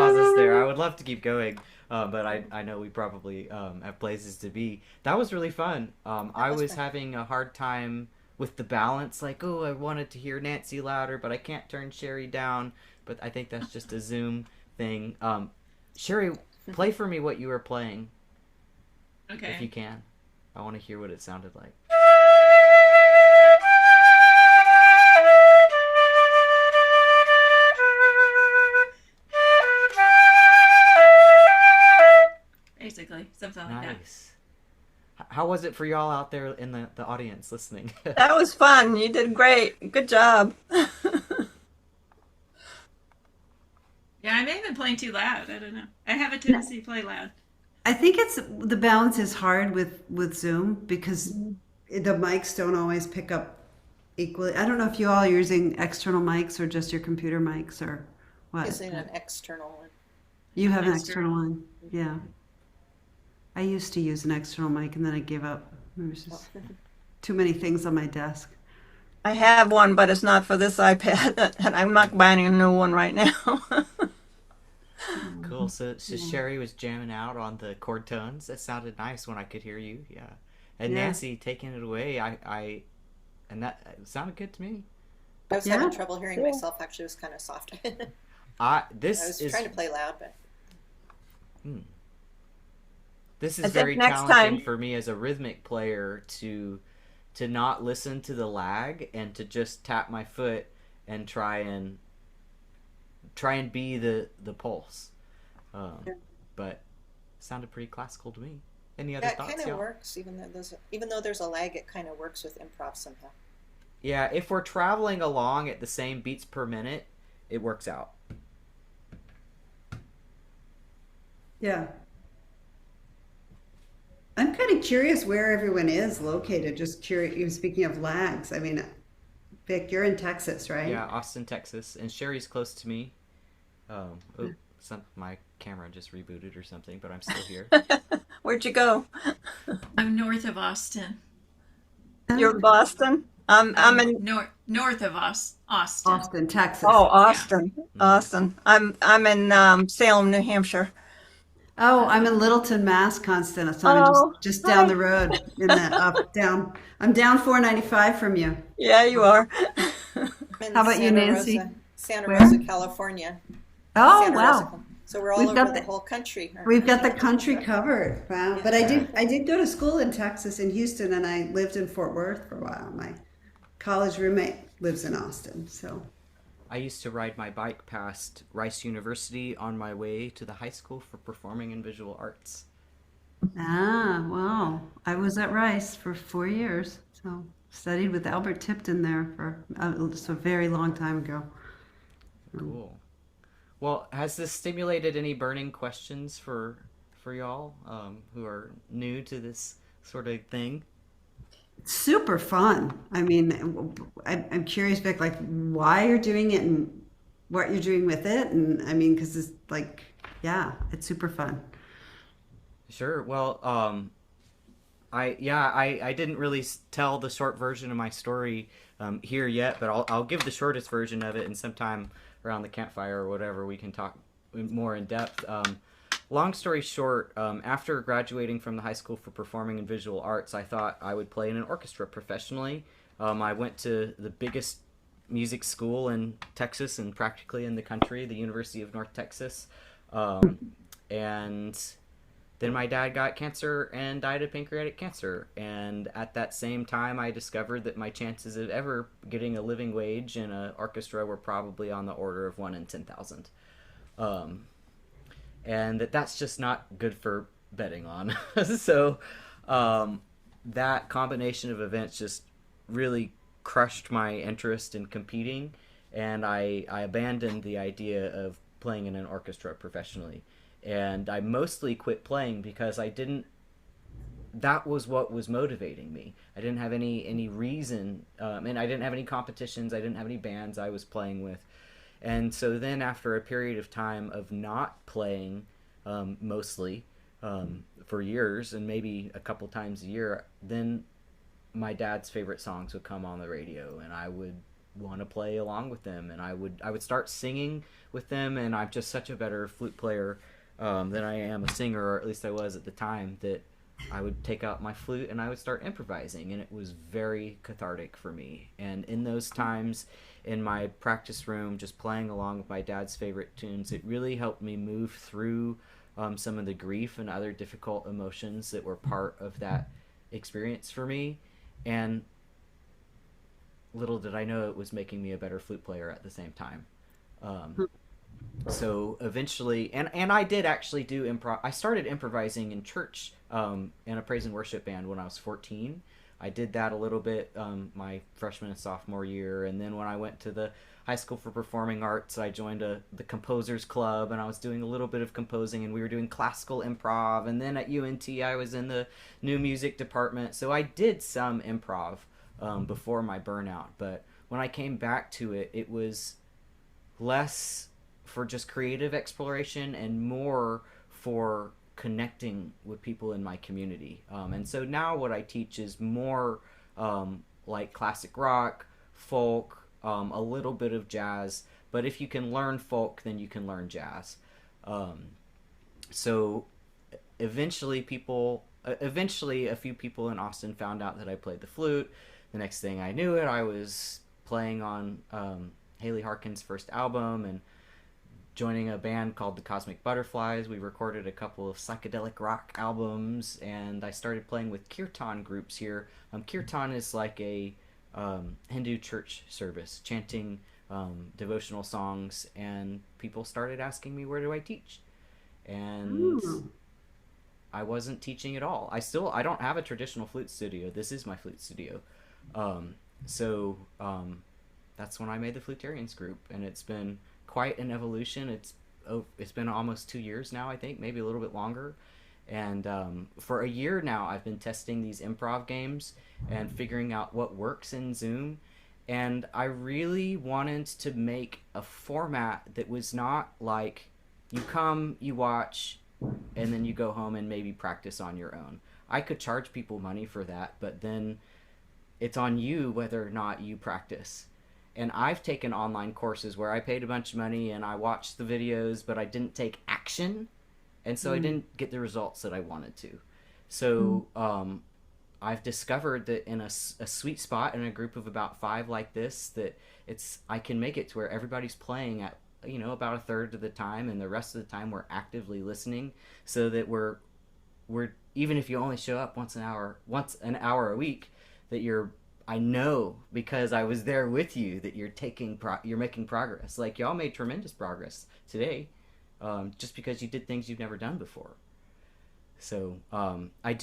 pause us there. I would love to keep going, but I know we probably have places to be. That was really fun. That I was was fun. having a hard time with the balance. Like, oh, I wanted to hear Nancy louder, but I can't turn Sherry down. But I think that's just a Zoom thing. Sherry, play for me what you were playing, if you Okay. can. I want to hear what it sounded like. Basically, something like that. Nice. How was it for y'all out there in the audience listening? That was fun. You did great. Good job. Yeah, I may have been playing too loud. I don't know. I have a No, tendency to play loud. I think it's the balance is hard with Zoom because the mics don't always pick up equally. I don't know if you all are using external mics or just your computer mics or what. Using an external one. You have an external External. one. Yeah. I used to use an external mic and then I gave up. There was just too many things on my desk. I have one, but it's not for this iPad, and I'm not buying a new one right now. Cool. So Yeah. Sherry was jamming out on the chord tones. That sounded nice when I could hear you. Yeah. And Yeah. Nancy taking it away. And that it sounded good to me. I was having Yeah. trouble hearing Cool. myself. Actually, it was kind of soft. I This was is trying to play loud, but hmm, this I is think very next challenging time. for me as a rhythmic player to not listen to the lag and to just tap my foot and try and be the pulse. Um, but it sounded pretty classical to me. Any other Yeah, it kind thoughts, of y'all? works, even though there's a lag, it kind of works with improv somehow. Yeah, if we're traveling along at the same beats per minute, it works out. Yeah. I'm kind of curious where everyone is located. Just curious. Speaking of lags, I mean, Vic, you're in Texas, right? Yeah, Austin, Texas, and Sherry's close to me. Oh, my camera just rebooted or something, but I'm still here. Where'd you go? I'm north of Austin. You're Oh, in Boston. I'm I'm in north of Austin. Austin, Texas. Yeah. Austin. Hmm. Austin. I'm in Salem, New Hampshire. Oh, I'm in Littleton, Mass, Constant. So I'm just Oh, just down hi. the road in the up down. I'm down 495 from you. Yeah, you are. I'm How in about you, Nancy? Santa Where? Rosa, California. Oh, Santa Rosa. wow. So we're all We've over got the the whole country, aren't we've we? got the country covered. Wow. Yeah. But I Yeah. did I did go to school in Texas in Houston and I lived in Fort Worth for a while. My college roommate lives in Austin. So, I used to ride my bike past Rice University on my way to the high school for performing and visual arts. wow. I was at Rice for 4 years. So, studied with Albert Tipton there for just a very long time ago. Um, Cool. Well, has this stimulated any burning questions for y'all who are new to this sort of thing? Super fun. I mean, I'm curious, Vic, like why you're doing it and what you're doing with it. And I mean, because it's like, yeah, it's super fun. Sure. Well, I didn't really tell the short version of my story here yet, but I'll give the shortest version of it, and sometime around the campfire or whatever we can talk more in depth. Long story short, after graduating from the high school for performing and visual arts, I thought I would play in an orchestra professionally. I went to the biggest music school in Texas and practically in the country, the University of North Texas, um, and then my dad got cancer and died of pancreatic cancer. And at that same time, I discovered that my chances of ever getting a living wage in an orchestra were probably on the order of 1 in 10,000. Um, and that's just not good for betting on. So um, that combination of events just really crushed my interest in competing. And I abandoned the idea of playing in an orchestra professionally, and I mostly quit playing because I didn't. That was what was motivating me. I didn't have any reason, and I didn't have any competitions. I didn't have any bands I was playing with, and so then after a period of time of not playing, mostly for years and maybe a couple times a year, then my dad's favorite songs would come on the radio, and I would want to play along with them, and I would start singing with them, and I'm just such a better flute player than I am a singer, or at least I was at the time, that I would take out my flute and I would start improvising, and it was very cathartic for me. And in those times in my practice room, just playing along with my dad's favorite tunes, it really helped me move through some of the grief and other difficult emotions that were part of that experience for me. And little did I know it was making me a better flute player at the same time. So eventually, and I did actually do improv. I started improvising in church in a praise and worship band when I was 14. I did that a little bit my freshman and sophomore year, and then when I went to the high school for performing arts, I joined the composers club, and I was doing a little bit of composing, and we were doing classical improv. And then at UNT, I was in the new music department, so I did some improv before my burnout. But when I came back to it, it was less for just creative exploration and more for connecting with people in my community. And so now what I teach is more like classic rock, folk, a little bit of jazz. But if you can learn folk, then you can learn jazz. So eventually a few people in Austin found out that I played the flute. The next thing I knew it, I was playing on Haley Harkin's first album and joining a band called the Cosmic Butterflies. We recorded a couple of psychedelic rock albums, and I started playing with kirtan groups here. Kirtan is like a Hindu church service, chanting devotional songs, and people started asking me, where do I teach? And I wasn't teaching at all. I don't have a traditional flute studio. This is my flute studio. So that's when I made the Flutarians group, and it's been quite an evolution. It's been almost 2 years now, I think, maybe a little bit longer. And for a year now, I've been testing these improv games and figuring out what works in Zoom. And I really wanted to make a format that was not like you come, you watch, and then you go home and maybe practice on your own. I could charge people money for that, but then it's on you whether or not you practice. And I've taken online courses where I paid a bunch of money and I watched the videos, but I didn't take action. And so I didn't get the results that I wanted to. So I've discovered that in a sweet spot in a group of about 5 like this, that I can make it to where everybody's playing at, about a third of the time, and the rest of the time we're actively listening, so that we're even if you only show up once an hour a week, that I know, because I was there with you, that you're making progress. Like, y'all made tremendous progress today, just because you did things you've never done before. So I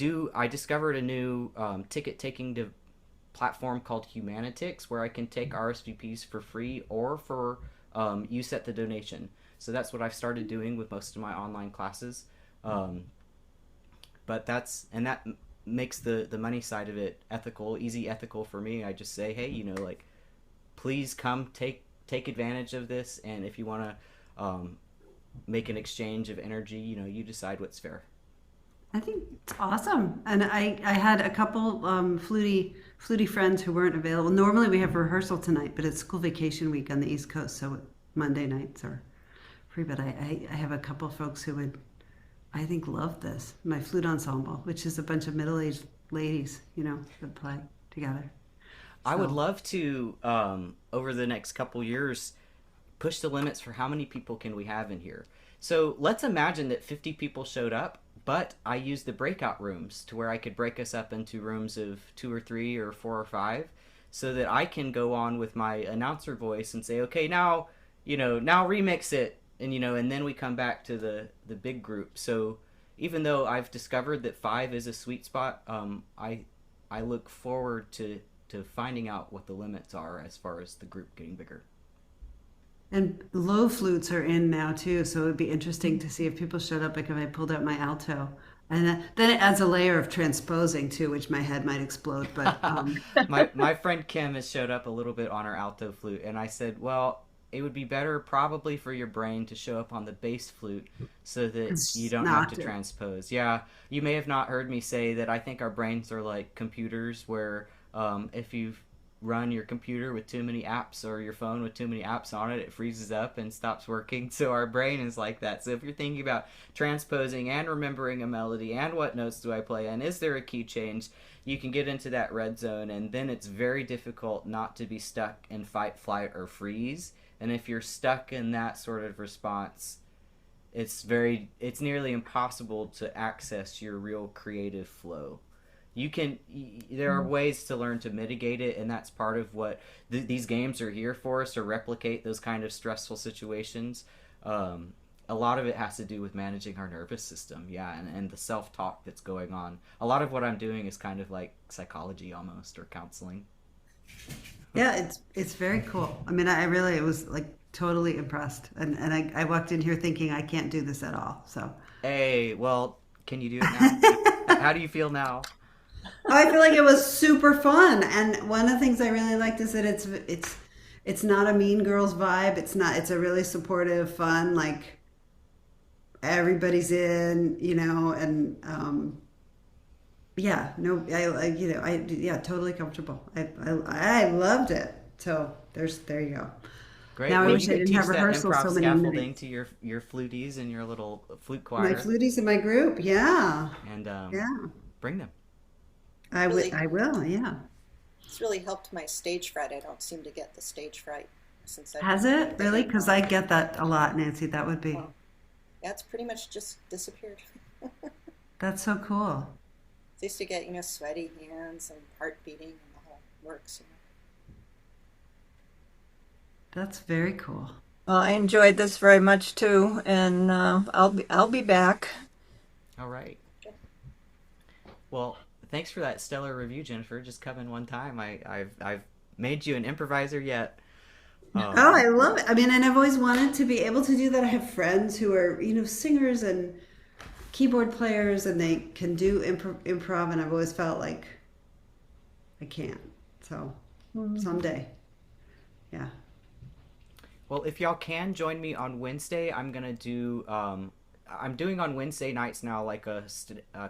discovered a new ticket taking platform called Humanitix, where I can take RSVPs for free or for you set the donation. So that's what I've started doing with most of my online classes. But that makes the money side of it easy ethical for me. I just say, hey, please come take advantage of this, and if you want to make an exchange of energy, you decide what's fair. I think it's awesome. And I had a couple fluty friends who weren't available. Normally we have rehearsal tonight, but it's school vacation week on the East Coast, so Monday nights are free. But I have a couple folks who would, I think, love this. My flute ensemble, which is a bunch of middle-aged ladies, that play together. I would love to, over the next couple years, push the limits for how many people can we have in here. So let's imagine that 50 people showed up, but I used the breakout rooms to where I could break us up into rooms of 2 or 3 or 4 or 5, so that I can go on with my announcer voice and say, okay, now remix it. And then we come back to the big group. So even though I've discovered that 5 is a sweet spot, I look forward to finding out what the limits are as far as the group getting bigger. And low flutes are in now too, so it would be interesting to see if people showed up, like if I pulled out my alto. And then it adds a layer of transposing too, which my head might explode. But my friend Kim has showed up a little bit on her alto flute, and I said, well, it would be better probably for your brain to show up on the bass flute so that you don't have to transpose. Yeah, you may have not heard me say that I think our brains are like computers, where if you've run your computer with too many apps or your phone with too many apps on it, it freezes up and stops working. So our brain is like that. So if you're thinking about transposing and remembering a melody and what notes do I play and is there a key change, you can get into that red zone, and then it's very difficult not to be stuck in fight, flight, or freeze. And if you're stuck in that sort of response, it's nearly impossible to access your real creative flow. There are ways to learn to mitigate it, and that's part of what these games are here for, is to replicate those kind of stressful situations. A lot of it has to do with managing our nervous system, and the self-talk that's going on. A lot of what I'm doing is kind of like psychology almost, or counseling. Yeah, it's very cool. I mean, I really was like totally impressed, and I walked in here thinking I can't do this at all. So hey, well, can you do it now? How do you feel now? I feel like it was super fun, and one of the things I really liked is that it's not a Mean Girls vibe. It's a really supportive, fun, like everybody's in, and totally comfortable. I loved it. So there you go. Great. Now I Well, wish you I could didn't have teach that rehearsal improv so many scaffolding minutes. to your fluties and your little flute My choir, fluties in my group, yeah, and yeah. bring them. I Really? will, yeah. It's really helped my stage fright. I don't seem to get the stage fright since I've Has been it doing really? it. Because I get that a lot, Nancy. That would be. Well, yeah, it's pretty much just disappeared. That's so cool. I used to get, sweaty hands and heart beating and the whole works. That's very cool. Well, I enjoyed this very much too, and I'll be back. All right. Well, thanks for that stellar review, Jennifer. Just coming one time. I've made you an improviser yet. Oh, I love it. I mean, and I've always wanted to be able to do that. I have friends who are, singers and keyboard players, and they can do improv, and I've always felt like I can't. So someday, yeah. Well, if y'all can join me on Wednesday, I'm gonna do. I'm doing on Wednesday nights now like a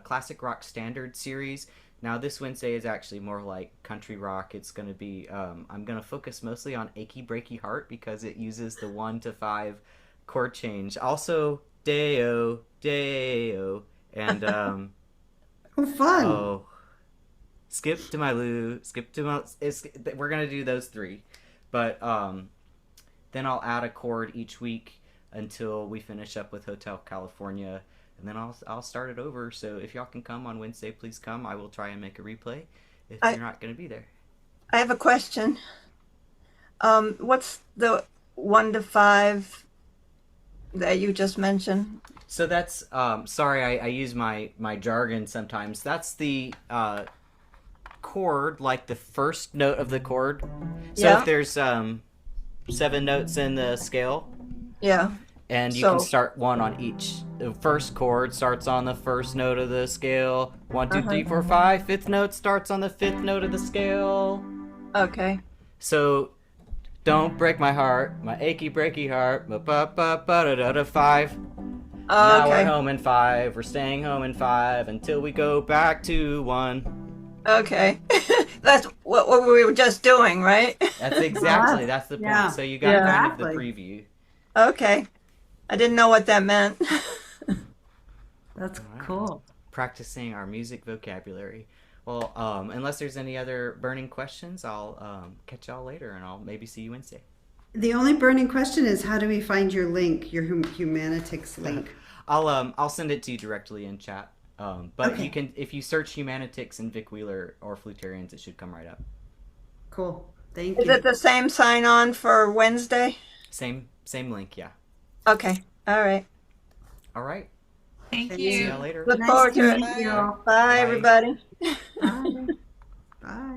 classic rock standard series. Now this Wednesday is actually more like country rock. It's gonna be. I'm gonna focus mostly on "Achy Breaky Heart" because it uses the 1 to 5 chord change. Also, Deo, Deo, and Oh, fun. oh, skip to my Lou, skip to my. We're gonna do those 3, but then I'll add a chord each week until we finish up with Hotel California, and then I'll start it over. So if y'all can come on Wednesday, please come. I will try and make a replay if you're not going to be there. I have a question. What's the 1 to 5 that you just mentioned? So that's sorry, I use my jargon sometimes. That's the chord, like the first note of the chord. So Yeah. if there's 7 notes in the scale, Yeah. and you So- can start one on each. The first chord starts on the first note of the scale. 1, 2, 3, 4, 5. Fifth note starts on the 5th note of the scale. Okay. So, don't break my heart, my achy breaky heart. Ba ba ba ba da da da 5. Now we're Okay. home in 5. We're staying home in 5 until we go back to 1. Okay. That's what we were just doing, right? That's exactly. That's the point. Yeah. So you got Yeah. kind of the Exactly. preview. Okay. I didn't know what that meant. That's All right. cool. Practicing our music vocabulary. Well, unless there's any other burning questions, I'll catch y'all later, and I'll maybe see you Wednesday. The only burning question is, how do we find your link, your Humanitics link? I'll send it to you directly in chat. But Okay. you can, if you search Humanitics and Vic Wheeler or Flutarians, it should come right up. Cool. Thank Is you. it the same sign on for Wednesday? Same link, yeah. Okay. All right. All right. Thank Thank See you. y'all later. Look Nice forward to to it. meet you. Bye, everybody. Bye. Bye.